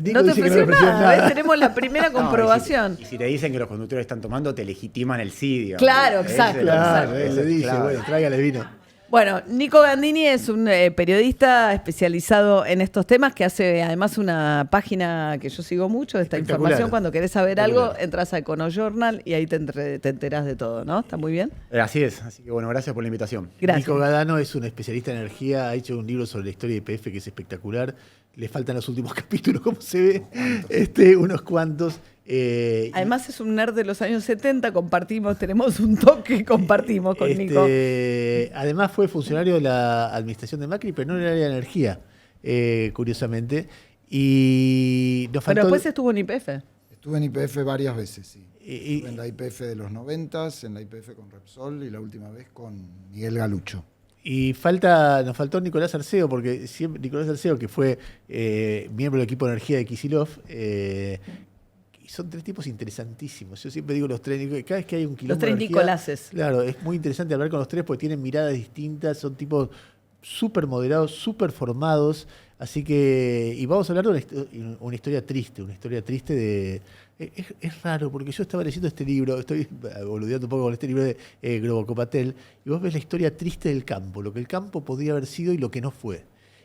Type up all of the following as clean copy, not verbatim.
Nico No te dice que ofreció le ofrecieron nada, ¿ves? nada. Tenemos la primera No, comprobación. y si te dicen que los conductores están tomando, te legitiman el sí, digamos. Claro, Ese exacto, es el- Claro, ese él es le dice, clave. bueno, tráigale vino. Bueno, Nico Gandini es un periodista especializado en estos temas que hace además una página que yo sigo mucho de esta Espectacular. información. Cuando querés saber algo, Espectacular. entras a EconoJournal y ahí te enterás de todo, ¿no? ¿Está muy bien? Así es, así que bueno, gracias por la invitación. Gracias. Nico Gadano es un especialista en energía, ha hecho un libro sobre la historia de YPF que es espectacular. Le faltan los últimos capítulos, como se ve, unos cuantos. Además es un nerd de los años 70, tenemos un toque, compartimos con Nico. Además fue funcionario de la administración de Macri, pero no en el área de energía, curiosamente. Y nos Pero faltó... después estuvo en YPF. Estuve en YPF varias veces, sí. y- Estuve en la YPF de los 90, en la YPF con Repsol y la última vez con Miguel Galucho. Y nos faltó Nicolás Arceo, porque siempre, Nicolás Arceo, que fue miembro del equipo de energía de Kicillof, y son tres tipos interesantísimos. Yo siempre digo los tres, cada vez que hay un quilombo Los tres de energía, Nicolases. claro, es muy interesante hablar con los tres porque tienen miradas distintas, son tipos súper moderados, súper formados. Así que, y vamos a hablar de una historia triste de... Es raro, porque yo estaba leyendo este libro, estoy boludeando un poco con este libro de Grobo Patel, y vos ves la historia triste del campo, lo que el campo podría haber sido y lo que no fue.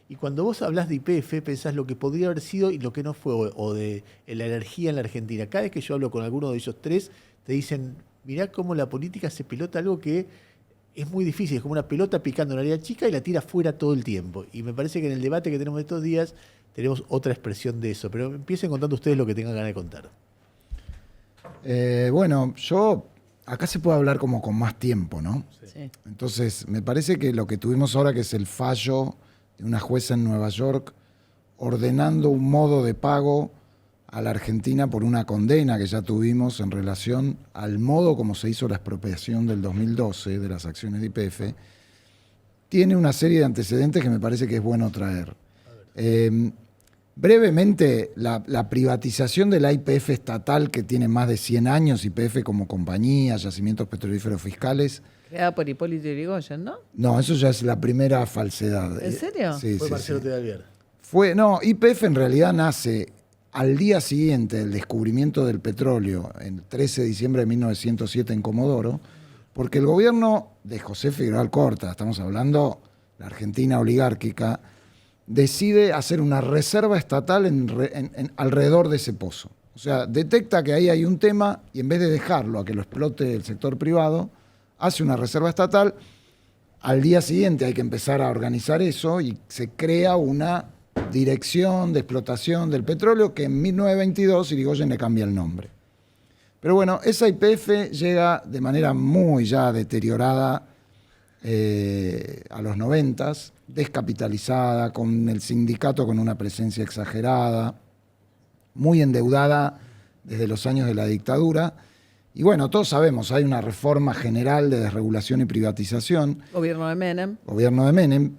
Y cuando vos hablas de YPF, pensás lo que podría haber sido y lo que no fue, o de la energía en la Argentina. Cada vez que yo hablo con alguno de ellos tres, te dicen, mirá cómo la política se pelota algo que es muy difícil, es como una pelota picando en una área chica y la tira fuera todo el tiempo. Y me parece que en el debate que tenemos estos días tenemos otra expresión de eso. Pero empiecen contando ustedes lo que tengan ganas de contar. Bueno, acá se puede hablar como con más tiempo, ¿no? Sí. Entonces, me parece que lo que tuvimos ahora, que es el fallo de una jueza en Nueva York ordenando un modo de pago a la Argentina por una condena que ya tuvimos en relación al modo como se hizo la expropiación del 2012 de las acciones de YPF, tiene una serie de antecedentes que me parece que es bueno traer. Brevemente, la privatización de la YPF estatal, que tiene más de 100 años, YPF como compañía, yacimientos petrolíferos fiscales. Creada por Hipólito Yrigoyen, ¿no? No, eso ya es la primera falsedad. ¿En serio? Sí, Fue sí, Marcelo sí. Tedalvier. YPF en realidad nace al día siguiente del descubrimiento del petróleo, el 13 de diciembre de 1907 en Comodoro, porque el gobierno de José Figueroa Alcorta, estamos hablando de la Argentina oligárquica, decide hacer una reserva estatal alrededor de ese pozo. O sea, detecta que ahí hay un tema y en vez de dejarlo a que lo explote el sector privado, hace una reserva estatal. Al día siguiente hay que empezar a organizar eso y se crea una dirección de explotación del petróleo que en 1922 Irigoyen le cambia el nombre. Pero bueno, esa YPF llega de manera muy ya deteriorada a los 90s, descapitalizada, con el sindicato con una presencia exagerada, muy endeudada desde los años de la dictadura. Y bueno, todos sabemos, hay una reforma general de desregulación y privatización. Gobierno de Menem. Gobierno de Menem.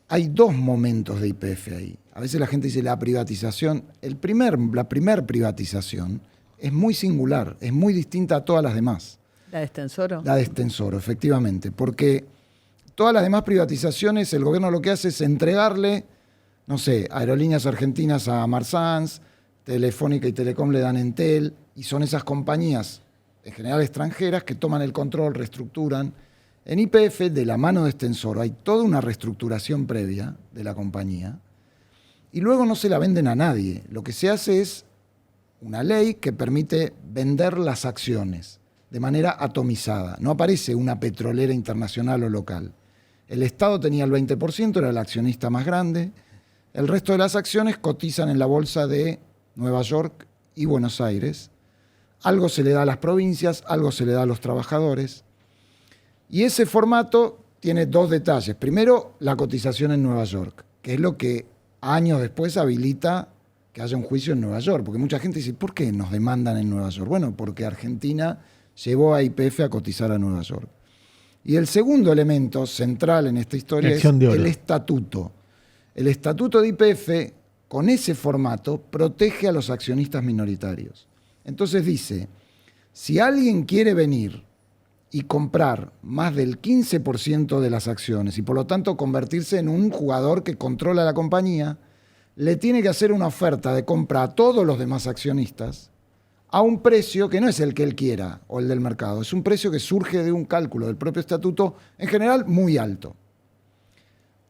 Hay dos momentos de YPF ahí. A veces la gente dice la privatización. La primer privatización es muy singular, es muy distinta a todas las demás. La de Extensoro. La de Extensoro, efectivamente. Porque todas las demás privatizaciones, el gobierno lo que hace es entregarle, no sé, Aerolíneas Argentinas a Marsans, Telefónica y Telecom le dan Entel, y son esas compañías, en general extranjeras, que toman el control, reestructuran. En YPF, de la mano de Extensoro, hay toda una reestructuración previa de la compañía, y luego no se la venden a nadie. Lo que se hace es una ley que permite vender las acciones de manera atomizada. No aparece una petrolera internacional o local. El Estado tenía el 20%, era el accionista más grande. El resto de las acciones cotizan en la bolsa de Nueva York y Buenos Aires. Algo se le da a las provincias, algo se le da a los trabajadores. Y ese formato tiene dos detalles. Primero, la cotización en Nueva York, que es lo que años después habilita que haya un juicio en Nueva York. Porque mucha gente dice, ¿por qué nos demandan en Nueva York? Bueno, porque Argentina llevó a YPF a cotizar a Nueva York. Y el segundo elemento central en esta historia es el estatuto. El estatuto de YPF, con ese formato, protege a los accionistas minoritarios. Entonces dice, si alguien quiere venir y comprar más del 15% de las acciones y por lo tanto convertirse en un jugador que controla la compañía, le tiene que hacer una oferta de compra a todos los demás accionistas a un precio que no es el que él quiera o el del mercado, es un precio que surge de un cálculo del propio estatuto, en general muy alto.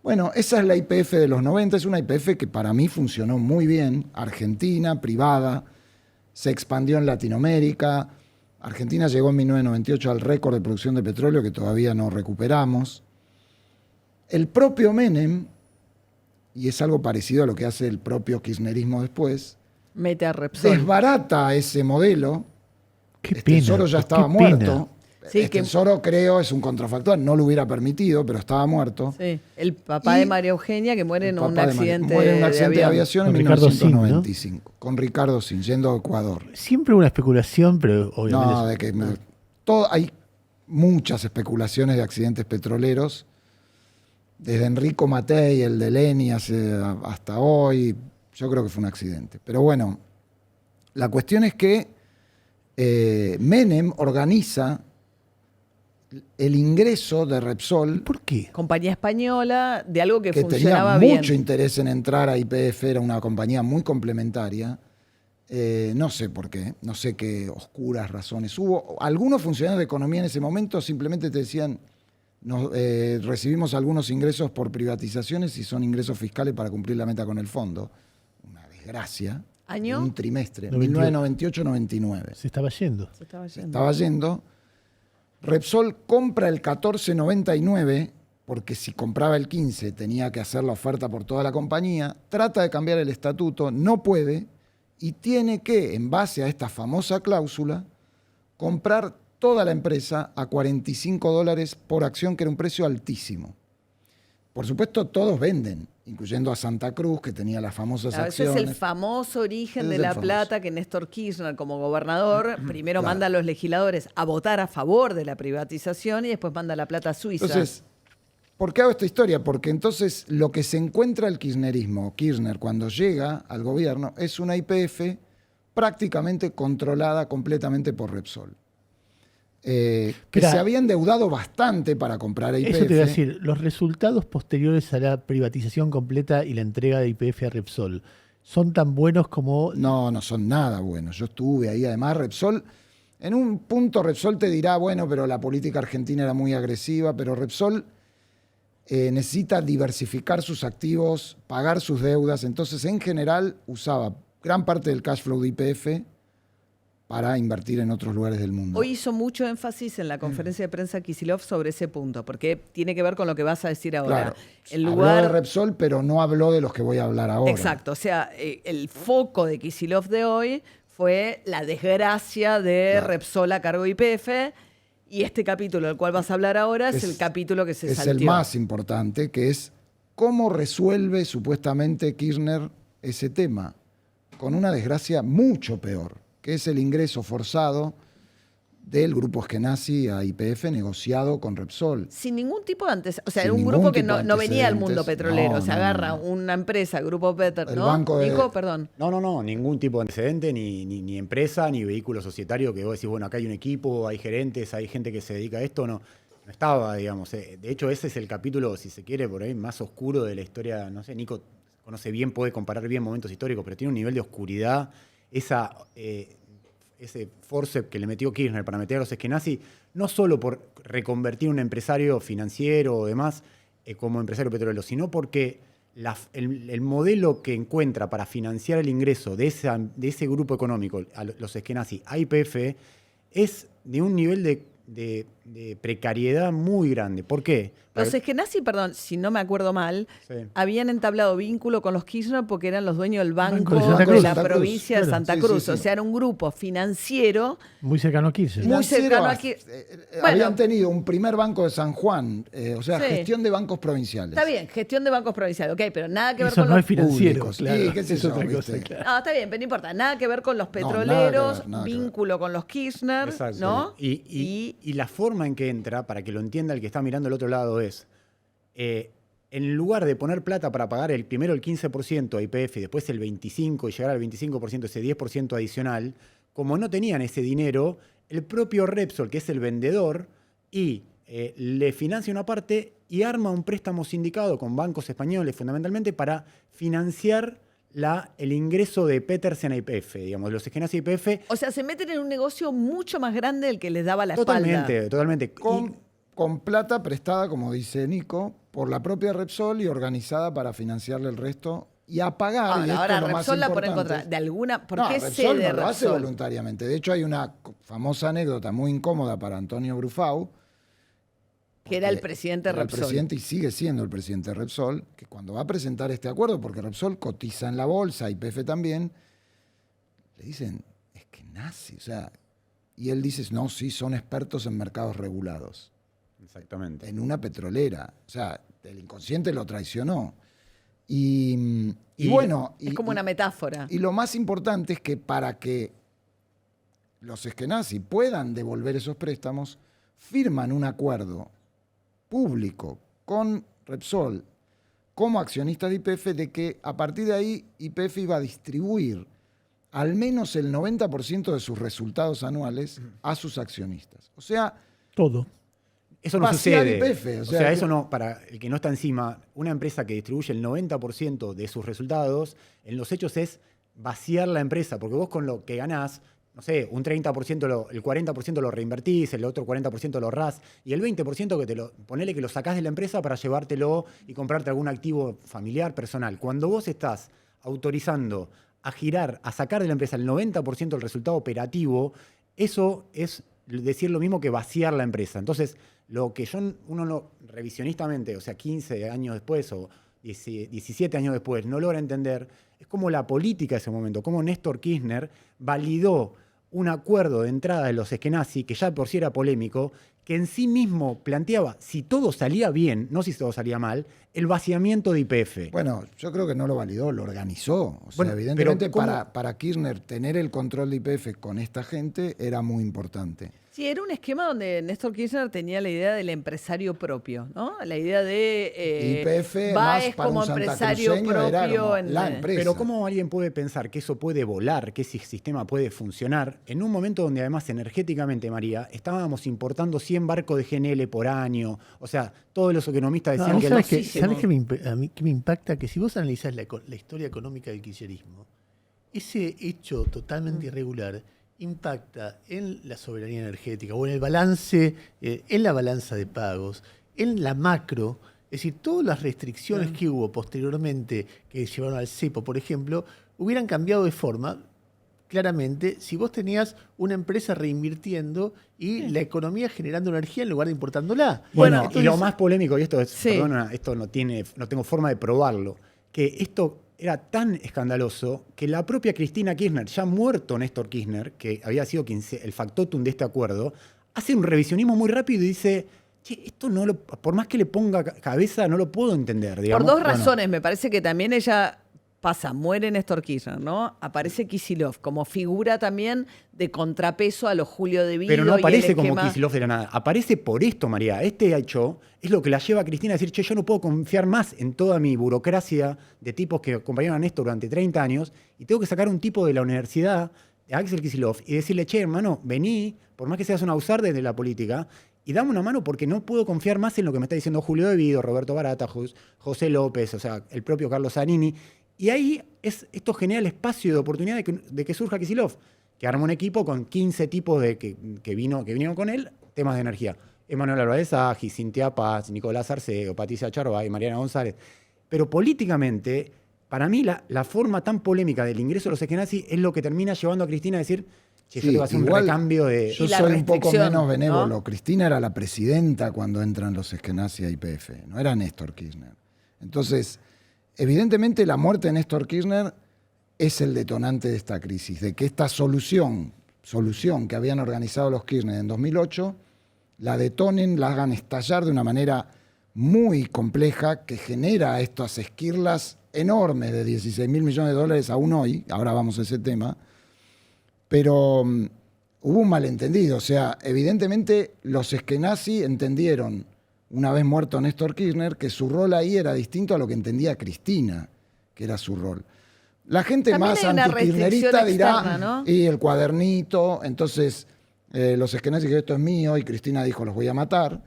Bueno, esa es la YPF de los 90, es una YPF que para mí funcionó muy bien, argentina, privada, se expandió en Latinoamérica. Argentina llegó en 1998 al récord de producción de petróleo que todavía no recuperamos. El propio Menem, y es algo parecido a lo que hace el propio kirchnerismo después, Mete a Repsol. desbarata ese modelo. Qué pena. Tesoro ya qué estaba pena. muerto. Sí, que- Tesoro, creo, es un contrafactual, no lo hubiera permitido, pero estaba muerto. Sí, el papá Y de María Eugenia que muere en El un papá de María- accidente, muere en un accidente de avión. aviación en Con Ricardo Sin, ¿no? 1995, con Ricardo Sin, yendo a Ecuador. Siempre una especulación, pero obviamente. No, de que hay muchas especulaciones de accidentes petroleros, desde Enrico Matei, el de Leni, hasta hoy. Yo creo que fue un accidente. Pero bueno, la cuestión es que Menem organiza el ingreso de Repsol, ¿Por qué? Compañía española de algo que que tenía funcionaba bien. mucho interés en entrar a YPF, era una compañía muy complementaria. No sé por qué, no sé qué oscuras razones hubo. Algunos funcionarios de economía en ese momento simplemente te decían, recibimos algunos ingresos por privatizaciones y son ingresos fiscales para cumplir la meta con el fondo. Una desgracia. ¿Año? Un trimestre, 98. 1998-99. Se estaba yendo. Se estaba yendo. Estaba yendo. Repsol compra el 14.99, porque si compraba el 15 tenía que hacer la oferta por toda la compañía, trata de cambiar el estatuto, no puede, y tiene que, en base a esta famosa cláusula, comprar toda la empresa a $45 por acción, que era un precio altísimo. Por supuesto, todos venden, incluyendo a Santa Cruz, que tenía las famosas Claro, ese acciones. es el famoso origen Ese de es el la famoso. plata que Néstor Kirchner, como gobernador, primero Claro. manda a los legisladores a votar a favor de la privatización y después manda la plata a Suiza. Entonces, ¿por qué hago esta historia? Porque entonces lo que se encuentra el kirchnerismo, Kirchner, cuando llega al gobierno, es una YPF prácticamente controlada completamente por Repsol. Que Mirá, se había endeudado bastante para comprar YPF. Eso te voy a decir, los resultados posteriores a la privatización completa y la entrega de YPF a Repsol son tan buenos como... No, no son nada buenos. Yo estuve ahí, además Repsol, en un punto Repsol te dirá, bueno, pero la política argentina era muy agresiva, pero Repsol necesita diversificar sus activos, pagar sus deudas, entonces en general usaba gran parte del cash flow de YPF para invertir en otros lugares del mundo. Hoy hizo mucho énfasis en la conferencia de prensa Kicillof sobre ese punto, porque tiene que ver con lo que vas a decir ahora. Claro, El habló lugar... de Repsol, pero no habló de los que voy a hablar ahora. Exacto, o sea, el foco de Kicillof de hoy fue la desgracia de Claro. Repsol a cargo de YPF, y este capítulo del cual vas a hablar ahora es el capítulo que se es salteó. el más importante, que es cómo resuelve supuestamente Kirchner ese tema, con una desgracia mucho peor, que es el ingreso forzado del grupo Eskenazi a YPF negociado con Repsol. Sin ningún tipo de antecedentes. O sea, Sin era un ningún grupo que tipo de no venía del mundo antecedentes. petrolero. No, Se no, agarra no. una empresa, Grupo Peter, El ¿no? banco de- Nico, perdón. No, ningún tipo de antecedente, ni empresa, ni vehículo societario que vos decís, bueno, acá hay un equipo, hay gerentes, hay gente que se dedica a esto, no estaba, digamos. De hecho, ese es el capítulo, si se quiere, por ahí más oscuro de la historia, no sé, Nico conoce bien, puede comparar bien momentos históricos, pero tiene un nivel de oscuridad, ese forceps que le metió Kirchner para meter a los Eskenazi, no solo por reconvertir un empresario financiero o demás como empresario petrolero, sino porque el modelo que encuentra para financiar el ingreso de ese grupo económico, a los Eskenazi, a YPF, es de un nivel de precariedad muy grande. ¿Por qué? Los Eskenazi, perdón, si no me acuerdo mal, Sí. habían entablado vínculo con los Kirchner porque eran los dueños del banco de Santa de Cruz. la Santa Cruz, provincia de claro. Santa Sí, Cruz. sí, sí. O sea, era un grupo financiero. Muy cercano a Kirchner. Muy cercano Financiero, aquí. Bueno. Habían tenido un primer banco de San Juan, o sea, Sí. gestión de bancos provinciales. Está bien, gestión de bancos provinciales, ok, pero nada que ver Eso con no los... es financiero, públicos. claro. Sí, qué sé es yo, otra ¿viste? cosa, claro. No, está bien, pero no importa. Nada que ver con los nada que ver, petroleros, nada que ver. vínculo con los Kirchner, Exacto. ¿no? Y la forma en que entra, para que lo entienda el que está mirando al otro lado, es en lugar de poner plata para pagar primero el 15% a YPF y después el 25% y llegar al 25%, ese 10% adicional, como no tenían ese dinero, el propio Repsol, que es el vendedor, le financia una parte y arma un préstamo sindicado con bancos españoles fundamentalmente para financiar el ingreso de Petersen a YPF, digamos, los Eskenazi a YPF. O sea, se meten en un negocio mucho más grande del que les daba la espalda. Totalmente. Con plata prestada, como dice Nico, por la propia Repsol y organizada para financiarle el resto y a pagar. Ahora Repsol la pone en contra. ¿Por qué Repsol cede no lo hace Repsol? voluntariamente. De hecho, hay una famosa anécdota muy incómoda para Antonio Brufau, Que era el presidente de era el Repsol. presidente y sigue siendo el presidente de Repsol, que cuando va a presentar este acuerdo, porque Repsol cotiza en la bolsa, YPF también, le dicen, es que nazi, o sea, y él dice, no, sí, son expertos en mercados regulados. Exactamente. En una petrolera. O sea, el inconsciente lo traicionó. Y bueno... Es como una metáfora. Y lo más importante es que para que los Eskenazi puedan devolver esos préstamos, firman un acuerdo público con Repsol como accionista de YPF de que a partir de ahí YPF iba a distribuir al menos el 90% de sus resultados anuales a sus accionistas. O sea, Todo. Eso no vaciar sucede. YPF, o sea, eso no, para el que no está encima, una empresa que distribuye el 90% de sus resultados, en los hechos es vaciar la empresa, porque vos con lo que ganás, no sé, un 30%, el 40% lo reinvertís, el otro 40% lo ahorrás, y el 20% ponele que lo sacás de la empresa para llevártelo y comprarte algún activo familiar, personal. Cuando vos estás autorizando a girar, a sacar de la empresa el 90% del resultado operativo, eso es decir lo mismo que vaciar la empresa. Entonces, lo que revisionistamente, o sea, 15 años después o 17 años después, no logra entender, es como la política de ese momento, como Néstor Kirchner validó un acuerdo de entrada de los Eskenazi, que ya por sí era polémico, que en sí mismo planteaba, si todo salía bien, no si todo salía mal, el vaciamiento de YPF. bueno, yo creo que no lo validó, lo organizó. O sea, Bueno, evidentemente pero para Kirchner tener el control de YPF con esta gente era muy importante. Sí, era un esquema donde Néstor Kirchner tenía la idea del empresario propio, ¿no? La idea de YPF, Baez más para como un empresario santacruceño, era propio. como la empresa. Pero ¿cómo alguien puede pensar que eso puede volar, que ese sistema puede funcionar en un momento donde además energéticamente, María, estábamos importando 100 barcos de GNL por año? O sea, todos los economistas No, decían que... ¿sabes qué a mí que me impacta? Que si vos analizás la historia económica del kirchnerismo, ese hecho totalmente irregular impacta en la soberanía energética o en el balance, en la balanza de pagos, en la macro. Es decir, todas las restricciones que hubo posteriormente que llevaron al cepo, por ejemplo, hubieran cambiado de forma, claramente, si vos tenías una empresa reinvirtiendo y la economía generando energía en lugar de importándola. Bueno, entonces, y lo más polémico, y esto es, Sí. perdona, esto no tengo forma de probarlo, que esto era tan escandaloso que la propia Cristina Kirchner, ya muerto Néstor Kirchner, que había sido el factotum de este acuerdo, hace un revisionismo muy rápido y dice, che, esto por más que le ponga cabeza, no lo puedo entender, digamos. Por dos Bueno, razones. Me parece que también ella muere Néstor Kirchner, ¿no? Aparece Kicillof como figura también de contrapeso a los Julio de Vido. pero no y el aparece como esquema- Kicillof de la nada. Aparece por esto, María. Este hecho es lo que la lleva a Cristina a decir, che, yo no puedo confiar más en toda mi burocracia de tipos que acompañaron a Néstor durante 30 años y tengo que sacar un tipo de la universidad, de Axel Kicillof, y decirle, che, hermano, vení, por más que seas un ausar desde la política, y dame una mano porque no puedo confiar más en lo que me está diciendo Julio de Vido, Roberto Barata, José López, o sea, el propio Carlos Zanini. Y ahí esto genera el espacio de oportunidad de que surja Kicillof, que arma un equipo con 15 tipos que vinieron con él, temas de energía. Emanuel Álvarez Agis, Cintia Paz, Nicolás Arceo, Patricia Charbay, Mariana González. Pero políticamente, para mí, la forma tan polémica del ingreso de los Eskenazi es lo que termina llevando a Cristina a decir, che, yo Sí, te voy a hacer un igual recambio de... Yo Y la soy un poco restricción, menos benévolo. ¿no? Cristina era la presidenta cuando entran los Eskenazi a YPF, no era Néstor Kirchner. Entonces, evidentemente la muerte de Néstor Kirchner es el detonante de esta crisis, de que esta solución que habían organizado los Kirchner en 2008, la detonen, la hagan estallar de una manera muy compleja que genera estas esquirlas enormes de 16 mil millones de dólares aún hoy, ahora vamos a ese tema, pero hubo un malentendido. O sea, evidentemente los Eskenazi entendieron, una vez muerto Néstor Kirchner, que su rol ahí era distinto a lo que entendía Cristina, que era su rol. La gente También más hay una antikirchnerista restricción dirá, externa, ¿no? y el cuadernito, entonces los Eskenazi que esto es mío, y Cristina dijo, los voy a matar.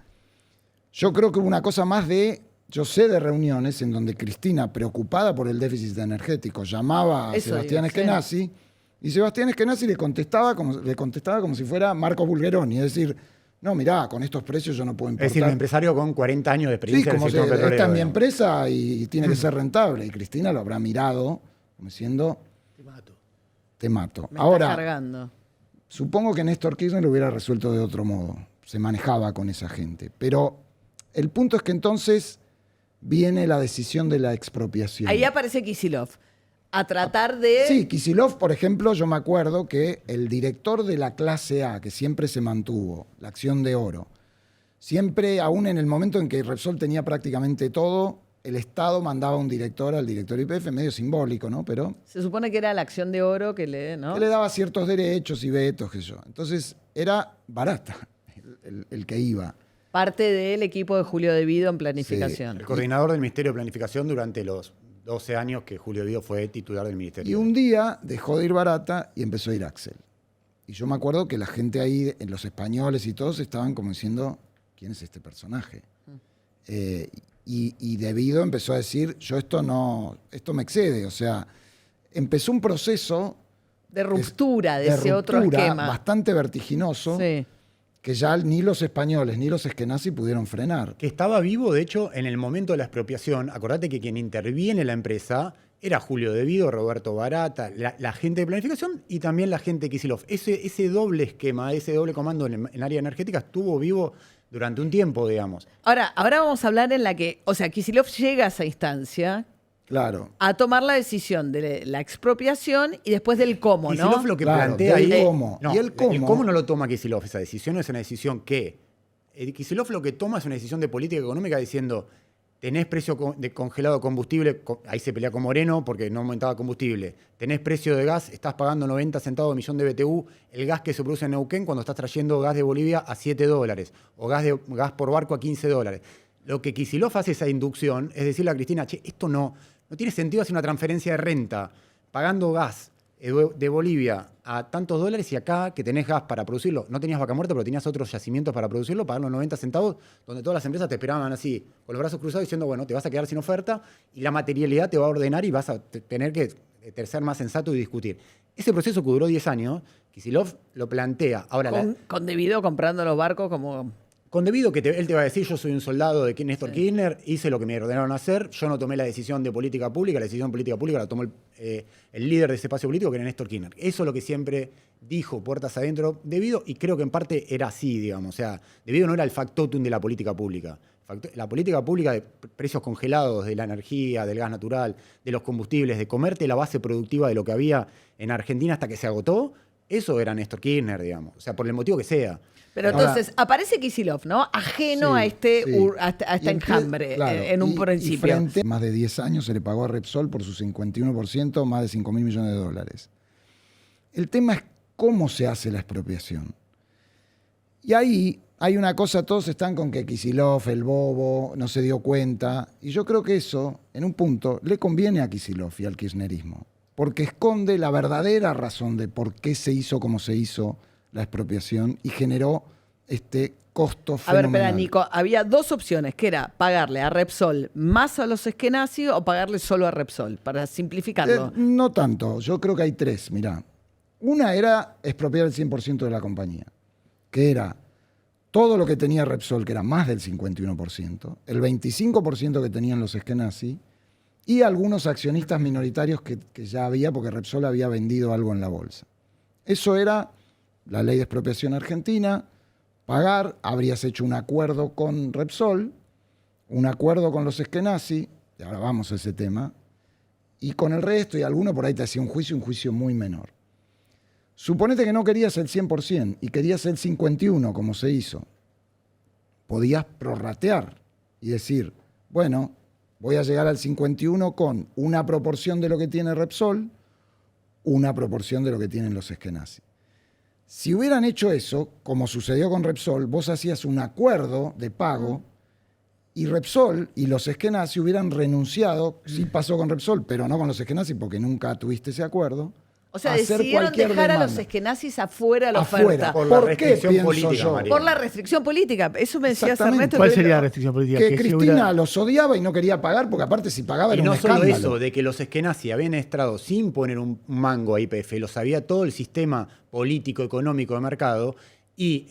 Yo creo que hubo una cosa más de, yo sé de reuniones en donde Cristina, preocupada por el déficit energético, llamaba a Eso Sebastián digo, sí. Eskenazi y Sebastián Eskenazi le contestaba como si fuera Marcos Bulgeroni. Es decir, no, mirá, con estos precios yo no puedo Es importar. decir, un empresario con 40 años de Sí, experiencia en como el sector petrolero. esta es mi digamos. empresa y tiene que ser rentable. Y Cristina lo habrá mirado como diciendo, Te mato. te mato. Me está Ahora, cargando. supongo que Néstor Kirchner lo hubiera resuelto de otro modo. Se manejaba con esa gente. Pero el punto es que entonces viene la decisión de la expropiación. Ahí aparece Kicillof a tratar de... Sí, Kicillof, por ejemplo, yo me acuerdo que el director de la clase A, que siempre se mantuvo, la Acción de Oro, siempre, aún en el momento en que Repsol tenía prácticamente todo, el Estado mandaba un director al director YPF, medio simbólico, ¿no? Pero Se supone que era la acción de oro que le... ¿no? que le daba ciertos derechos y vetos, qué sé yo. Entonces, era barata el que iba. Parte del equipo de Julio De Vido en planificación. El coordinador del Ministerio de Planificación durante los 12 años que Julio Vido fue titular del ministerio. Y un día dejó de ir barata y empezó a ir Axel. Y yo me acuerdo que la gente ahí, los españoles y todos, estaban como diciendo, ¿quién es este personaje? Y De Vido empezó a decir, yo esto me excede. O sea, empezó un proceso De ruptura de ese otro ruptura esquema. bastante vertiginoso Sí. que ya ni los españoles ni los Eskenazi pudieron frenar. Que estaba vivo, de hecho, en el momento de la expropiación. Acordate que quien interviene en la empresa era Julio De Vido, Roberto Barata, la gente de planificación y también la gente de Kicillof. Ese doble esquema, ese doble comando en el área energética estuvo vivo durante un tiempo, digamos. Ahora vamos a hablar en la que, o sea, Kicillof llega a esa instancia Claro. a tomar la decisión de la expropiación y después del cómo, ¿no? Kicillof lo que Claro, plantea del ahí... cómo. No, Y el cómo no lo toma Kicillof, esa decisión es una decisión que... Kicillof lo que toma es una decisión de política económica diciendo, tenés precio de congelado de combustible, ahí se pelea con Moreno porque no aumentaba combustible, tenés precio de gas, estás pagando 90 centavos de millón de BTU, el gas que se produce en Neuquén cuando estás trayendo gas de Bolivia a $7, o gas por barco a $15. Lo que Kicillof hace esa inducción es decirle a Cristina, che, esto no tiene sentido hacer una transferencia de renta, pagando gas de Bolivia a tantos dólares y acá que tenés gas para producirlo, no tenías Vaca Muerta, pero tenías otros yacimientos para producirlo, pagar los 90 centavos, donde todas las empresas te esperaban así, con los brazos cruzados, diciendo, bueno, te vas a quedar sin oferta y la materialidad te va a ordenar y vas a tener que ser más sensato y discutir. Ese proceso que duró 10 años, Kicillof lo plantea. Ahora, Con De Vido comprando los barcos como... con debido que él te va a decir, yo soy un soldado de Néstor Kirchner, hice lo que me ordenaron hacer, yo no tomé la decisión de política pública, la decisión de política pública la tomó el líder de ese espacio político, que era Néstor Kirchner. Eso es lo que siempre dijo puertas adentro De Vido, y creo que en parte era así, digamos. O sea, De Vido no era el factotum de la política pública. La política pública de precios congelados de la energía, del gas natural, de los combustibles, de comerte la base productiva de lo que había en Argentina hasta que se agotó, eso era Néstor Kirchner, digamos. O sea, por el motivo que sea. Pero Ahora- entonces aparece Kicillof, ¿no? Ajeno Sí, a este, sí. a este Y enjambre claro, en un y principio. frente, más de 10 años se le pagó a Repsol por su 51%, más de 5.000 millones de dólares. El tema es cómo se hace la expropiación. Y ahí hay una cosa, todos están con que Kicillof, el bobo, no se dio cuenta. Y yo creo que eso, en un punto, le conviene a Kicillof y al kirchnerismo. Porque esconde la verdadera razón de por qué se hizo como se hizo la expropiación y generó este costo A ver, fenomenal. espera, Nico, había dos opciones, que era pagarle a Repsol más a los Eskenazi o pagarle solo a Repsol, para simplificarlo. No tanto, yo creo que hay tres, mirá. Una era expropiar el 100% de la compañía, que era todo lo que tenía Repsol, que era más del 51%, el 25% que tenían los Eskenazi y algunos accionistas minoritarios que ya había, porque Repsol había vendido algo en la bolsa. Eso era la ley de expropiación argentina, pagar, habrías hecho un acuerdo con Repsol, un acuerdo con los Eskenazi, y ahora vamos a ese tema, y con el resto, y alguno por ahí te hacía un juicio muy menor. Suponete que no querías el 100% y querías el 51%, como se hizo. Podías prorratear y decir, bueno, voy a llegar al 51% con una proporción de lo que tiene Repsol, una proporción de lo que tienen los Eskenazi. Si hubieran hecho eso, como sucedió con Repsol, vos hacías un acuerdo de pago y Repsol y los Eskenazi hubieran renunciado, sí pasó con Repsol, pero no con los Eskenazi porque nunca tuviste ese acuerdo, O sea, hacer decidieron cualquier dejar a los demanda. esquenazis afuera de la Afuera. oferta. Por la ¿Por qué restricción pienso política, yo? María. Por la restricción política. Eso me decía Exactamente. Ernesto. ¿Cuál que- sería la restricción política? Que se Cristina hubiera- los odiaba y no quería pagar, porque aparte si pagaba Y era no un solo escándalo. eso, de que los eskenazi habían entrado sin poner un mango a YPF, lo sabía todo el sistema político, económico de mercado, y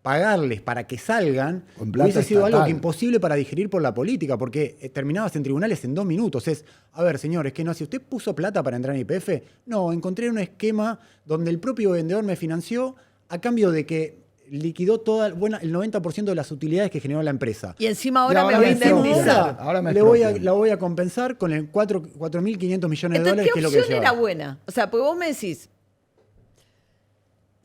pagarles para que salgan Con plata hubiese sido algo estatal. que imposible para digerir por la política, porque terminabas en tribunales en 2 minutos. A ver, señor, es que no, si usted puso plata para entrar en YPF, no, encontré un esquema donde el propio vendedor me financió a cambio de que liquidó el 90% de las utilidades que generó la empresa. Y encima Y ahora me ahora voy a me expropian. indemnizar. Ahora me la voy expropian. a compensar con el 4.500 millones de Entonces, dólares, ¿qué que es lo que opción era llevaba. buena? O sea, porque vos me decís,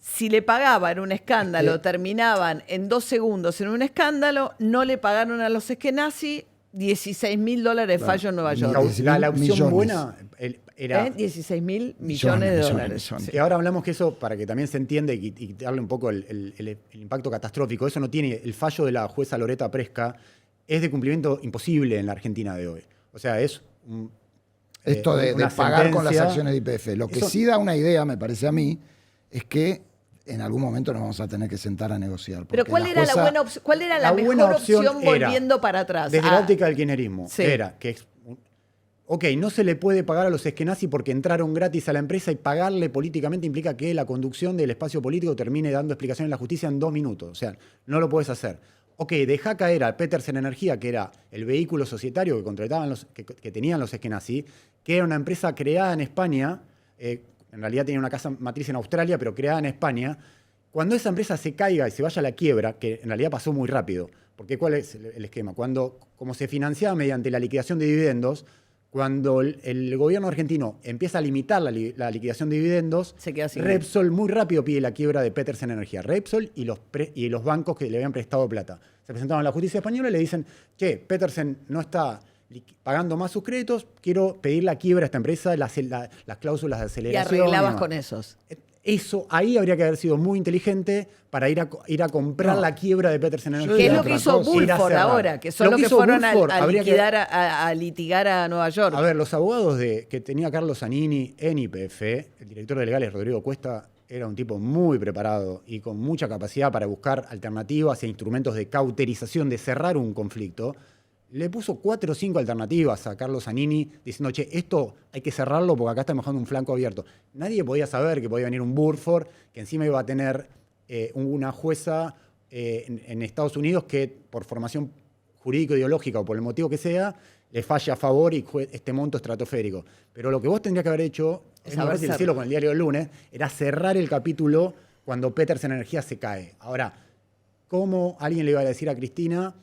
si le pagaban un escándalo, Es que- terminaban en 2 segundos en un escándalo, no le pagaron a los eskenazi $16.000 de fallo en Nueva ni York. La opción millones. buena era... 16.000 millones de dólares. millones. Que ahora hablamos que eso, para que también se entienda y darle un poco el impacto catastrófico, eso no tiene, el fallo de la jueza Loreta Presca es de cumplimiento imposible en la Argentina de hoy. O sea, es Esto de una pagar con las sentencia. acciones de YPF. Lo que Eso- sí da una idea, me parece a mí, es que en algún momento nos vamos a tener que sentar a negociar. Pero porque ¿cuál era la jueza- buena opción? ¿Cuál era la buena mejor opción era, volviendo para atrás? Desde la óptica del kirchnerismo, Sí. era que ok, no se le puede pagar a los eskenazi porque entraron gratis a la empresa y pagarle políticamente implica que la conducción del espacio político termine dando explicación en la justicia en 2 minutos. O sea, no lo puedes hacer. Ok, deja caer a Petersen Energía, que era el vehículo societario que contrataban que tenían los eskenazi, que era una empresa creada en España, en realidad tenía una casa matriz en Australia, pero creada en España. Cuando esa empresa se caiga y se vaya a la quiebra, que en realidad pasó muy rápido, porque ¿cuál es el esquema? Como se financiaba mediante la liquidación de dividendos, cuando el gobierno argentino empieza a limitar la liquidación de dividendos, Se queda sin Repsol muy rápido pide la quiebra de Petersen Energía. Repsol y los bancos que le habían prestado plata. Se presentaron a la justicia española y le dicen, che, Petersen no está pagando más sus créditos, quiero pedir la quiebra a esta empresa, las cláusulas de Y aceleración. arreglabas demás. con esos. Eso, ahí habría que haber sido muy inteligente para ir a comprar No. la quiebra de Petersen Energía. ¿Qué es diría lo otra que hizo cosa. Ir a Bulford cerrar. ahora? Que son Lo los que que hizo fueron Bulford, a habría que- liquidar, a litigar a Nueva York. A ver, los abogados que tenía Carlos Zanini en YPF, el director de legales Rodrigo Cuesta, era un tipo muy preparado y con mucha capacidad para buscar alternativas e instrumentos de cauterización, de cerrar un conflicto. Le puso 4 o 5 alternativas a Carlos Zanini diciendo, che, esto hay que cerrarlo porque acá estamos dejando un flanco abierto. Nadie podía saber que podía venir un Burford, que encima iba a tener una jueza en Estados Unidos que por formación jurídico-ideológica o por el motivo que sea, le falla a favor y este monto estratosférico. Pero lo que vos tendrías que haber hecho, Es es muy haber fácil cerrado. decirlo con el diario del lunes, era cerrar el capítulo cuando Petersen Energía se cae. Ahora, ¿cómo alguien le iba a decir a Cristina,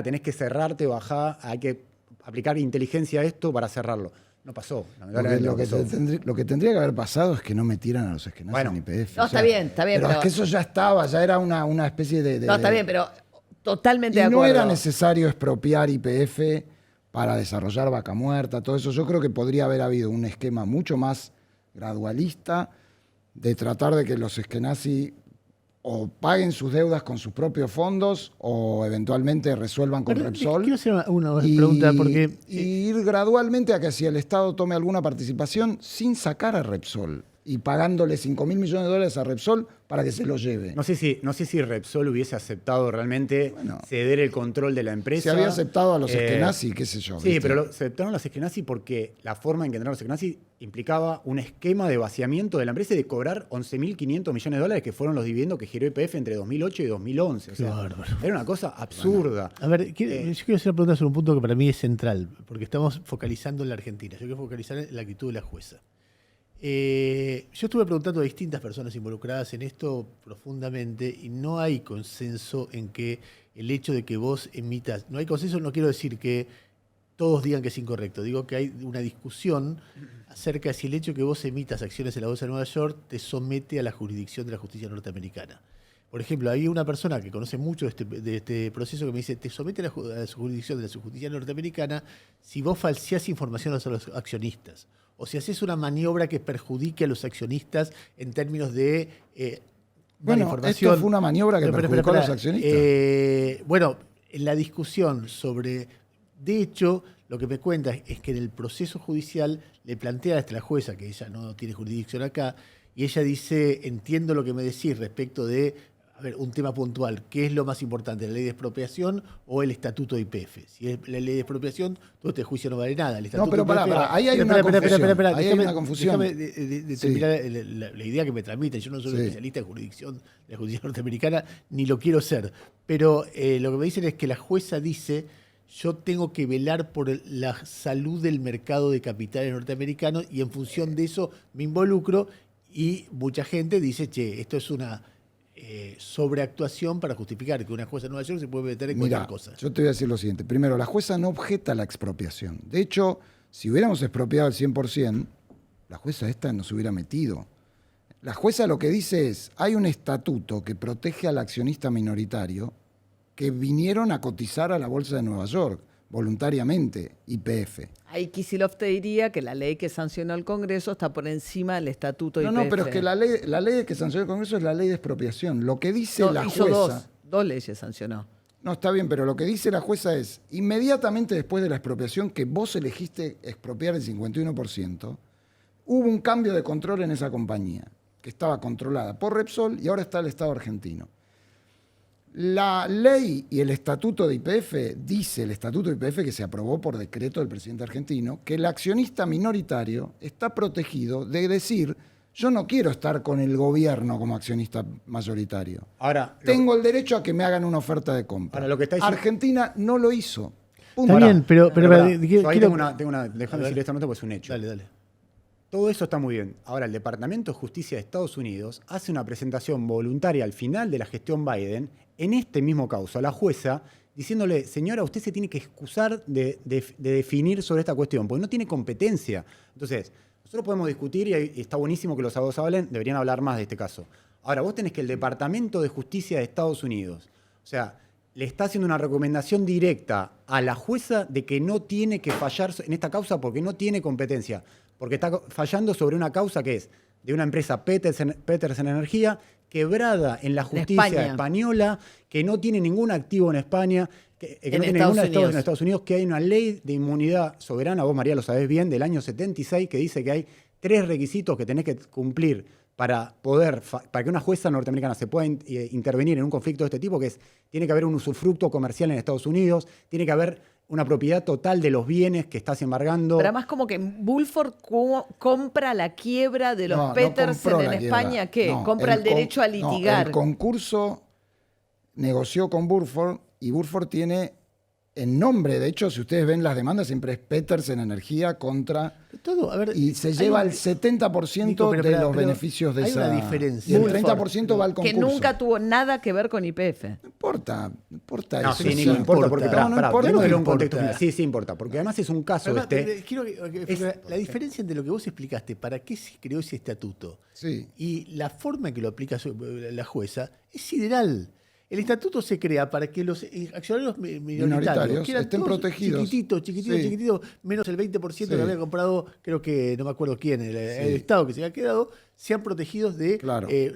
tenés que cerrarte, bajá, hay que aplicar inteligencia a esto para cerrarlo? No pasó, Porque lamentablemente no pasó. lo que tendría que haber pasado es que no metieran a los eskenazi Bueno. en YPF. No, está bien, Pero es que eso ya estaba, ya era una especie de... No, está bien, pero totalmente Y de no acuerdo. era necesario expropiar YPF para desarrollar Vaca Muerta, todo eso. Yo creo que podría haber habido un esquema mucho más gradualista de tratar de que los eskenazi o paguen sus deudas con sus propios fondos o eventualmente resuelvan con Perdón, Repsol. Quiero hacer una pregunta, porque Y ir gradualmente a que si el Estado tome alguna participación sin sacar a Repsol y pagándole 5.000 millones de dólares a Repsol para que se lo lleve. No sé si Repsol hubiese aceptado realmente Bueno. ceder el control de la empresa. Se había aceptado a los eskenazi, qué sé yo. Sí, ¿viste? pero lo aceptaron los eskenazi porque la forma en que entraron los eskenazi implicaba un esquema de vaciamiento de la empresa y de cobrar 11.500 millones de dólares, que fueron los dividendos que giró YPF entre 2008 y 2011. O Qué sea, bárbaro. era una cosa absurda. A ver, yo quiero hacer una pregunta sobre un punto que para mí es central, porque estamos focalizando en la Argentina. Yo quiero focalizar en la actitud de la jueza. Yo estuve preguntando a distintas personas involucradas en esto profundamente y no hay consenso en que el hecho de que vos emitas, no hay consenso, no quiero decir que todos digan que es incorrecto, digo que hay una discusión acerca de si el hecho de que vos emitas acciones en la Bolsa de Nueva York te somete a la jurisdicción de la justicia norteamericana. Por ejemplo, hay una persona que conoce mucho de este proceso que me dice, te somete a la jurisdicción de la justicia norteamericana si vos falseás información a los accionistas o si haces una maniobra que perjudique a los accionistas en términos de mala Bueno, información. esto fue una maniobra que perjudicó a los accionistas. Bueno, en la discusión sobre De hecho, lo que me cuenta es que en el proceso judicial le plantea hasta la jueza, que ella no tiene jurisdicción acá, y ella dice, entiendo lo que me decís respecto de, a ver, un tema puntual, ¿qué es lo más importante, la ley de expropiación o el estatuto de YPF? Si es la ley de expropiación, todo este juicio no vale nada. El estatuto pero de YPF, ahí hay una confusión. Ahí hay una confusión. Déjame de terminar la idea que me transmiten. Yo no soy especialista en jurisdicción de la justicia norteamericana, ni lo quiero ser. Pero lo que me dicen es que la jueza dice, yo tengo que velar por la salud del mercado de capitales norteamericanos y en función de eso me involucro. Y mucha gente dice, che, esto es una sobreactuación para justificar que una jueza de Nueva York se puede meter en cualquier cosa. Yo te voy a decir lo siguiente. Primero, la jueza no objeta la expropiación. De hecho, si hubiéramos expropiado al 100%, la jueza esta no se hubiera metido. La jueza lo que dice es, hay un estatuto que protege al accionista minoritario que vinieron a cotizar a la Bolsa de Nueva York voluntariamente, YPF. Ahí Kicillof te diría que la ley que sancionó el Congreso está por encima del estatuto YPF. No, pero es que la ley que sancionó el Congreso es la ley de expropiación. Lo que dice la hizo jueza... dos leyes sancionó. No, está bien, pero lo que dice la jueza es, inmediatamente después de la expropiación, que vos elegiste expropiar el 51%, hubo un cambio de control en esa compañía, que estaba controlada por Repsol y ahora está el Estado argentino. La ley y el estatuto de YPF, dice el estatuto de YPF que se aprobó por decreto del presidente argentino, que el accionista minoritario está protegido de decir, yo no quiero estar con el gobierno como accionista mayoritario. Ahora, tengo el derecho a que me hagan una oferta de compra. Ahora, lo que está diciendo... Argentina no lo hizo. Punto. Está bien, pero ahí déjame decir esta nota porque es un hecho. Dale. Todo eso está muy bien. Ahora, el Departamento de Justicia de Estados Unidos hace una presentación voluntaria al final de la gestión Biden en este mismo caso a la jueza, diciéndole, señora, usted se tiene que excusar de definir sobre esta cuestión, porque no tiene competencia. Entonces, nosotros podemos discutir y está buenísimo que los abogados hablen, deberían hablar más de este caso. Ahora, vos tenés que el Departamento de Justicia de Estados Unidos, o sea, le está haciendo una recomendación directa a la jueza de que no tiene que fallar en esta causa porque no tiene competencia, porque está fallando sobre una causa que es de una empresa Petersen Energía, quebrada en la justicia española, que no tiene ningún activo en España, que no tiene ningún activo en Estados Unidos, que hay una ley de inmunidad soberana, vos María lo sabés bien, del año 76, que dice que hay 3 requisitos que tenés que cumplir para que una jueza norteamericana se pueda intervenir en un conflicto de este tipo, que es, tiene que haber un usufructo comercial en Estados Unidos, tiene que haber una propiedad total de los bienes que estás embargando. Pero además como que Bulford compra la quiebra de los Petersen en España, ¿qué? No, compra el derecho a litigar. El concurso negoció con Burford y Burford tiene en nombre, de hecho, si ustedes ven las demandas, siempre es Petersen Energía contra... Todo, a ver, y se lleva el 70% de los beneficios de esa... Hay una diferencia. Y el 30% va al concurso. Que nunca tuvo nada que ver con YPF. No importa no, eso. Sí, no importa, porque no importa. Sí importa, porque además es un caso quiero la diferencia entre lo que vos explicaste, para qué se creó ese estatuto, y la forma en que lo aplica la jueza, es sideral. El estatuto se crea para que los accionarios minoritarios que estén protegidos. Chiquititos, menos el 20% que había comprado, creo que no me acuerdo quién, el Estado que se había quedado, sean protegidos de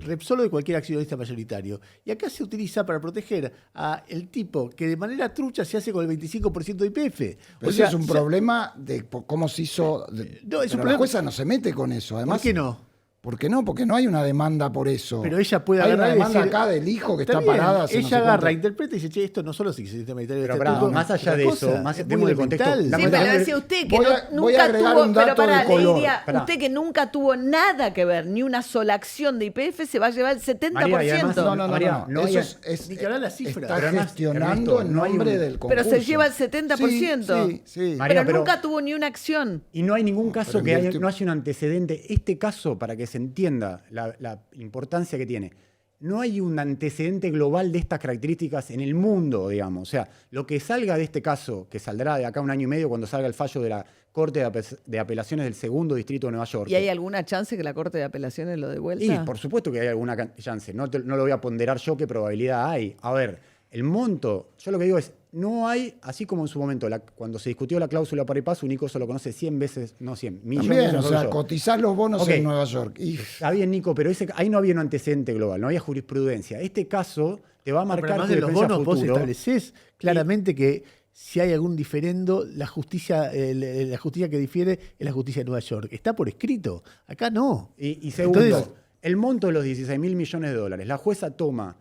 Repsol o de cualquier accionista mayoritario. Y acá se utiliza para proteger al tipo que de manera trucha se hace con el 25% de YPF. Pero eso es un problema de cómo se hizo. La jueza no se mete con eso. Además, ¿por qué no? ¿Por qué no? Porque no hay una demanda por eso. Pero ella puede agarrar. Hay una demanda decir, acá del hijo que está parada. Ella agarra, interpreta y dice, che, esto no solo es el sistema militario. Pero más allá de eso, demos el contexto. Sí, pero decía usted que nunca tuvo. Pero pará, le diría, usted que nunca tuvo nada que ver, ni una sola acción de YPF, se va a llevar el 70%. María, no. Eso es. Ni que hablar la cifra. Está gestionando en nombre del concurso. Pero se lleva el 70%. Sí. Pero nunca tuvo ni una acción. Y no hay ningún caso que no haya un antecedente. Este caso, para que se entienda la importancia que tiene. No hay un antecedente global de estas características en el mundo, digamos. O sea, lo que salga de este caso, que saldrá de acá 1 año y medio cuando salga el fallo de la Corte de Apelaciones del Segundo Distrito de Nueva York. ¿Y hay alguna chance que la Corte de Apelaciones lo devuelva? Y por supuesto que hay alguna chance. No lo voy a ponderar yo qué probabilidad hay. A ver, el monto, yo lo que digo es, no hay, así como en su momento, cuando se discutió la cláusula para paz, un Nico se lo conoce 100 veces, no 100, millones de veces. O sea, cotizar los bonos en Nueva York. Está bien, Nico, pero ahí no había un antecedente global, no había jurisprudencia. Este caso te va a marcar además de los bonos, futuro. vos establecés claramente que si hay algún diferendo, la justicia que difiere es la justicia de Nueva York. Está por escrito. Acá no. Y segundo, Entonces, el monto de los 16.000 millones de dólares. La jueza toma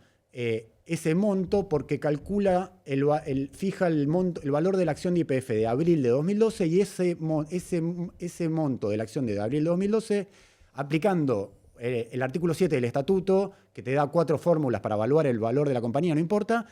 ese monto porque calcula, fija el valor de la acción de YPF de abril de 2012 y ese monto de la acción de abril de 2012, aplicando el artículo 7 del estatuto, que te da 4 fórmulas para evaluar el valor de la compañía, no importa,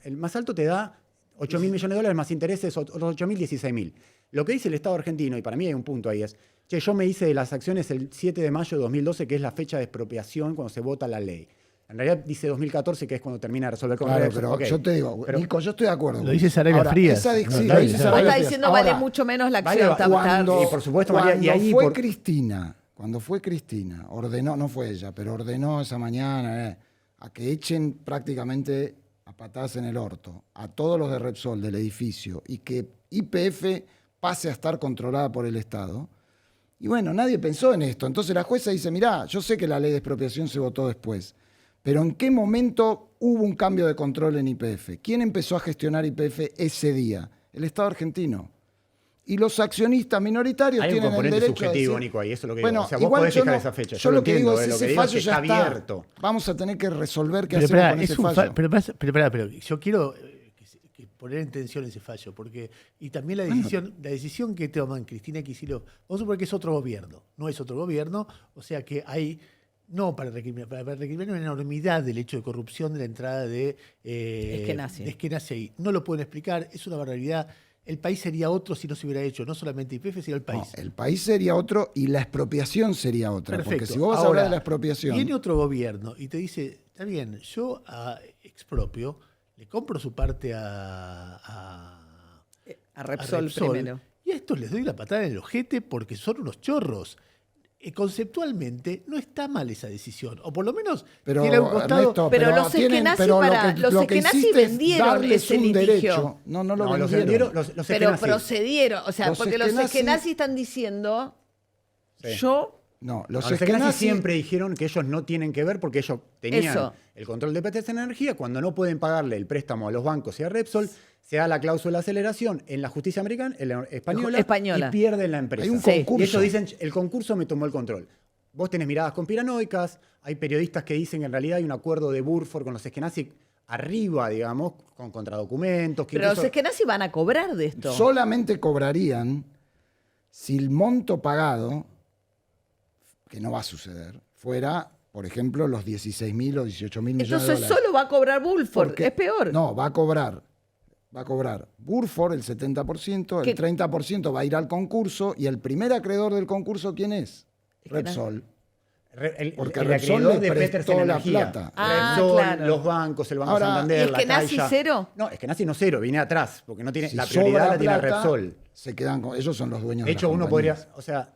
el más alto te da 8.000 millones de dólares más intereses, otros 8.000, 16.000. Lo que dice el Estado argentino, y para mí hay un punto ahí, es, che, yo me hice de las acciones el 7 de mayo de 2012, que es la fecha de expropiación cuando se vota la ley. En realidad dice 2014, que es cuando termina de resolver con Claro, Repsol. pero Okay. yo te digo, Pero- Nico, yo estoy de acuerdo. Lo dice Sarabia Frías. Sí, No, lo dice Vos Sarabia está Frías. diciendo vale Ahora, mucho menos la vale, acción. Cuando, Y por supuesto, María, y cuando ahí fue por- Cristina, ordenó, no fue ella, pero ordenó esa mañana a que echen prácticamente a patadas en el orto a todos los de Repsol del edificio y que YPF pase a estar controlada por el Estado. Y bueno, nadie pensó en esto. Entonces la jueza dice, mirá, yo sé que la ley de expropiación se votó después, pero ¿en qué momento hubo un cambio de control en YPF? ¿Quién empezó a gestionar YPF ese día? El Estado argentino. Y los accionistas minoritarios Hay un tienen el componente derecho subjetivo, a decir, Nico, ahí eso es lo que bueno, digo. O sea, vos igual podés yo fijar no- esa fecha. Yo lo que digo es, lo que ese digo fallo que ya está está. abierto. Vamos a tener que resolver qué Pero, hacemos espera, con es ese un fallo. pero yo quiero que poner en tensión ese fallo, porque y también la decisión que toman Cristina Kicillof, vamos a suponer que es otro gobierno, no es otro gobierno, o sea que hay, no para recriminar una enormidad del hecho de corrupción de la entrada de Eskenazi ahí. No lo pueden explicar, es una barbaridad. El país sería otro si no se hubiera hecho, no solamente YPF, sino el país. No, el país sería otro y la expropiación sería otra. Perfecto. Porque si vos vas a Ahora, hablar de la expropiación. Viene otro gobierno y te dice, está bien, yo expropio, le compro su parte A Repsol primero. y a estos les doy la patada en el ojete porque son unos chorros. Conceptualmente no está mal esa decisión, o por lo menos Pero, tiene a un costado. Ernesto, Pero los Eskenazi lo los que Eskenazi hiciste es vendieron darles ese un litigio. derecho. No lo No, los vendieron. vendieron, los Pero Eskenazi. procedieron. O sea, Los porque los Eskenazi- Eskenazi están diciendo, Sí. yo No, Los los Eskenazi Eskenazi siempre dijeron que ellos no tienen que ver porque ellos tenían Eso. el control de PTS Energía. Cuando no pueden pagarle el préstamo a los bancos y a Repsol, se da la cláusula de aceleración en la justicia americana, en la española, y pierden la empresa. Hay un Sí. concurso. Y ellos dicen, el concurso me tomó el control. Vos tenés miradas conspiranoicas, hay periodistas que dicen que en realidad hay un acuerdo de Burford con los Eskenazi arriba, digamos, con contradocumentos. Que pero los incluso- Eskenazi van a cobrar de esto. solamente cobrarían si el monto pagado, que no va a suceder, fuera, por ejemplo, los 16.000 o 18.000 millones de Entonces dólares. solo va a cobrar Bulford. Porque- Es peor. No, va a cobrar Burford el 70%, ¿Qué? el 30% va a ir al concurso y el primer acreedor del concurso, ¿quién es? Repsol. Porque Repsol acreedor le de prestó Petersen la Energía. plata. Ah, Repsol, claro. los bancos, el Banco Ahora, Santander, ¿y es la que Nazi Caixa. cero? No, es que Nazi no cero, viene atrás, porque no tiene, Si la sobra prioridad la tiene plata, Repsol. se quedan con, ellos son los dueños De de hecho, las uno compañías. podría, o sea,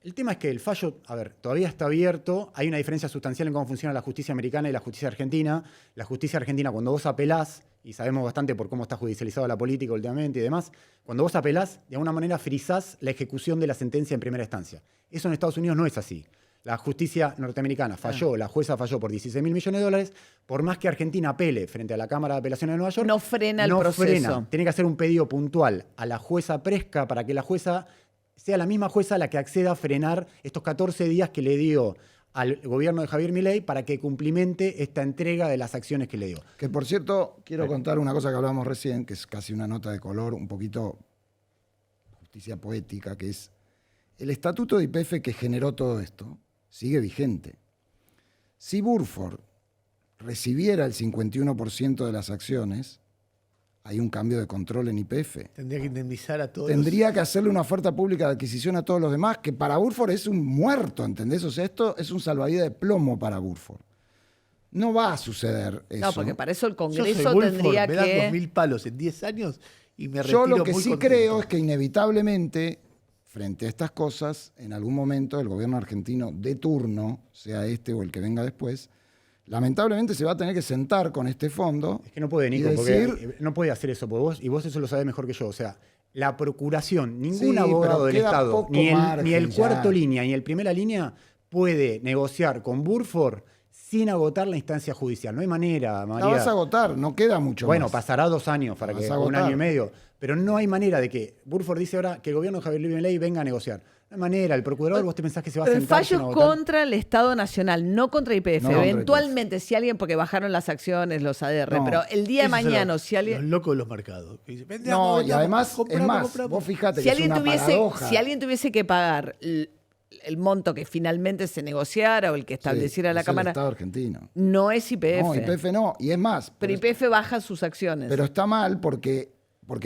el tema es que el fallo, a ver, todavía está abierto, hay una diferencia sustancial en cómo funciona la justicia americana y la justicia argentina. La justicia argentina, cuando vos apelás, y sabemos bastante por cómo está judicializada la política últimamente y demás, cuando vos apelás, de alguna manera frizás la ejecución de la sentencia en primera instancia. Eso en Estados Unidos no es así. La justicia norteamericana falló, la jueza falló por 16.000 millones de dólares, por más que Argentina apele frente a la Cámara de Apelaciones de Nueva York. No frena el no proceso. frena. Tiene que hacer un pedido puntual a la jueza Presca para que la jueza sea la misma jueza la que acceda a frenar estos 14 días que le dio al gobierno de Javier Milei para que cumplimente esta entrega de las acciones que le dio. Que por cierto, quiero contar una cosa que hablábamos recién, que es casi una nota de color, un poquito justicia poética, que es el estatuto de YPF que generó todo esto, sigue vigente. Si Burford recibiera el 51% de las acciones, hay un cambio de control en YPF. Tendría que indemnizar a todos. Tendría que hacerle una oferta pública de adquisición a todos los demás, que para Burford es un muerto, ¿entendés? O sea, esto es un salvavidas de plomo para Burford. No va a suceder eso. No, porque para eso el Yo soy Congreso Woolford, tendría me dan que... 2.000 palos en 10 años y me retiro Yo lo que muy sí contento. creo es que inevitablemente, frente a estas cosas, en algún momento el gobierno argentino de turno, sea este o el que venga después, lamentablemente se va a tener que sentar con este fondo. Es que no puede, y Nico, decir, porque no puede hacer eso por vos, y vos eso lo sabés mejor que yo. O sea, la procuración, ningún Sí, abogado pero del queda Estado, poco ni el margen cuarto ya. línea, ni el primera línea, puede negociar con Burford sin agotar la instancia judicial. No hay manera, La María. vas a agotar, no queda mucho Bueno, más. pasará 2 años, para La que vas a un agotar. año y medio. Pero no hay manera de que Burford dice ahora que el gobierno de Javier Milei venga a negociar. No hay manera. El procurador, vos te pensás que se va a Pero el sentar fallo sin es agotar. contra el Estado Nacional, no contra IPF. No contra Eventualmente, si alguien, porque bajaron las acciones, los ADR, No. pero el día de Esos son mañana, los, si alguien... los locos de los mercados. Que dicen, No, vendamos, y vendamos, además, compramos, es más, compramos. vos fijate Si que es alguien, una paradoja. si alguien tuviese que pagar el monto que finalmente se negociara o el que estableciera Sí, la es el Cámara, Estado argentino. no es IPF. No, YPF no. Y es más, Pero IPF baja sus acciones. pero está mal porque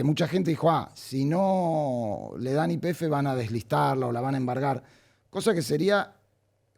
mucha gente dijo, si no le dan YPF van a deslistarla o la van a embargar. Cosa que sería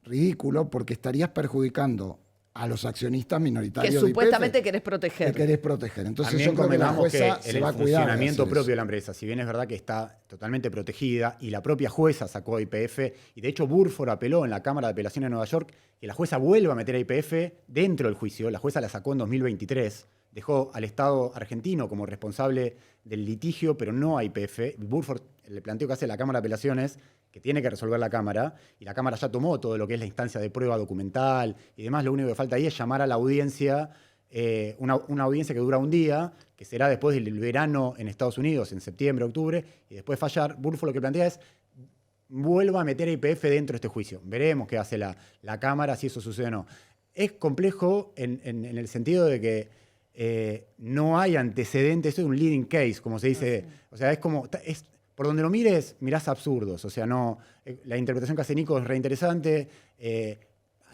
ridículo porque estarías perjudicando a los accionistas minoritarios que de supuestamente YPF querés proteger. que querés proteger. Entonces También yo creo que la convengamos jueza que se en va el a cuidar de funcionamiento hacer propio eso. de la empresa, si bien es verdad que está totalmente protegida y la propia jueza sacó a YPF, y de hecho Burford apeló en la Cámara de Apelaciones de Nueva York que la jueza vuelva a meter a YPF dentro del juicio. La jueza la sacó en 2023, dejó al Estado argentino como responsable del litigio, pero no a YPF. Burford le planteó que hace la Cámara de Apelaciones, que tiene que resolver la Cámara, y la Cámara ya tomó todo lo que es la instancia de prueba documental y demás. Lo único que falta ahí es llamar a la audiencia, una audiencia que dura un día, que será después del verano en Estados Unidos, en septiembre, octubre, y después fallar. Burford lo que plantea es vuelva a meter a YPF dentro de este juicio. Veremos qué hace la Cámara, si eso sucede o no. Es complejo en el sentido de que no hay antecedentes, esto es un leading case, como se dice. O sea, es como... por donde lo mires, mirás absurdos. O sea, no, la interpretación que hace Nico es reinteresante.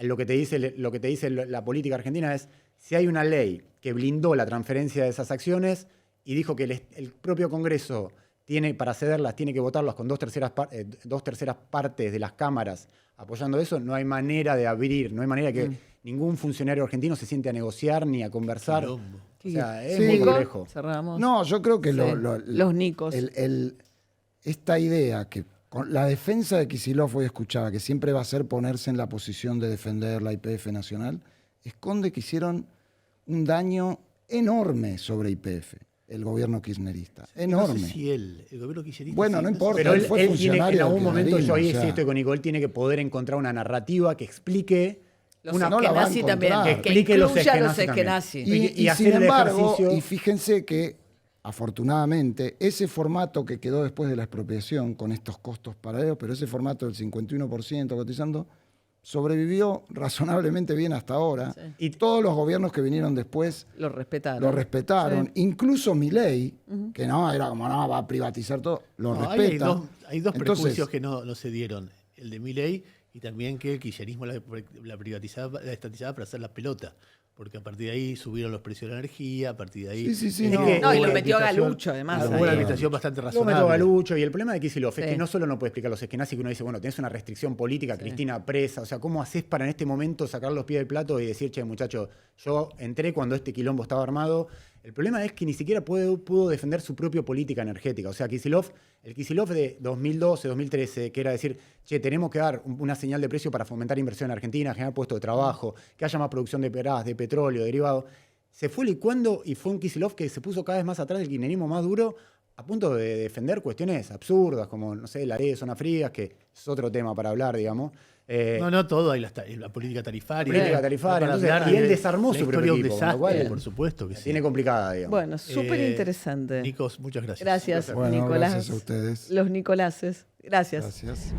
Lo que te dice la política argentina es, si hay una ley que blindó la transferencia de esas acciones y dijo que el propio Congreso para cederlas tiene que votarlas con 2/3 partes de las cámaras apoyando eso, no hay manera de abrir, no hay manera que ningún funcionario argentino se siente a negociar ni a conversar. Quilombo. O sea, es Sí. muy Nico, complejo. cerramos. No, yo creo que Sí. Los Nicos. esta idea que con la defensa de Kicillof hoy escuchaba, que siempre va a ser ponerse en la posición de defender la YPF nacional, esconde que hicieron un daño enorme sobre YPF, el gobierno kirchnerista. Enorme. No sé si el gobierno kirchnerista... Bueno, no importa. Pero él él, fue él tiene, en funcionario algún del momento, yo ahí kirchnerismo, o sea, insisto con Nicole, tiene que poder encontrar una narrativa que explique Los una, no la va a eskenazi también, encontrar. que explique los incluya a los eskenazi también. eskenazi. Y Y hacer sin el embargo, ejercicio. y fíjense que afortunadamente ese formato que quedó después de la expropiación con estos costos paralelos, pero ese formato del 51% cotizando, sobrevivió razonablemente bien hasta ahora. Sí. Y todos los gobiernos que vinieron después Lo respetaron. lo respetaron. Sí. Incluso Milei, que no, era como, no, va a privatizar todo, lo No, respeta. hay dos Entonces, prejuicios que no se dieron. El de Milei y también que el kirchnerismo la privatizaba, la estatizaba para hacer la pelota. Porque a partir de ahí subieron los precios de la energía, a partir de ahí... Sí, Es que- No, y lo hubo metió a una Galucho, además, Hubo ahí. una administración bastante Lo metió razonable. Galucho, y el problema de Kicillof es Sí. que no solo no puede explicar los eskenazi, que uno dice, bueno, tenés una restricción política, Cristina presa, o sea, ¿cómo haces para en este momento sacar los pies del plato y decir, che, muchacho, yo entré cuando este quilombo estaba armado? El problema es que ni siquiera pudo defender su propia política energética. O sea, el Kicillof de 2012, 2013, que era decir, che, tenemos que dar una señal de precio para fomentar inversión en Argentina, generar puestos de trabajo, que haya más producción de gas, de petróleo, derivado. Se fue licuando y fue un Kicillof que se puso cada vez más atrás del kirchnerismo más duro, a punto de defender cuestiones absurdas, como, no sé, la ley de zonas frías, que es otro tema para hablar, digamos. No, todo, hay la política tarifaria. Política tarifaria, Para entonces, hablar y él de desarmó la su propio historia de un equipo, con lo desastre, cual por supuesto que la sí. tiene complicada, digamos. Bueno, súper interesante. Nicos, muchas gracias. Gracias, bueno, Nicolás. gracias a ustedes. Los Nicolases. Gracias. Gracias.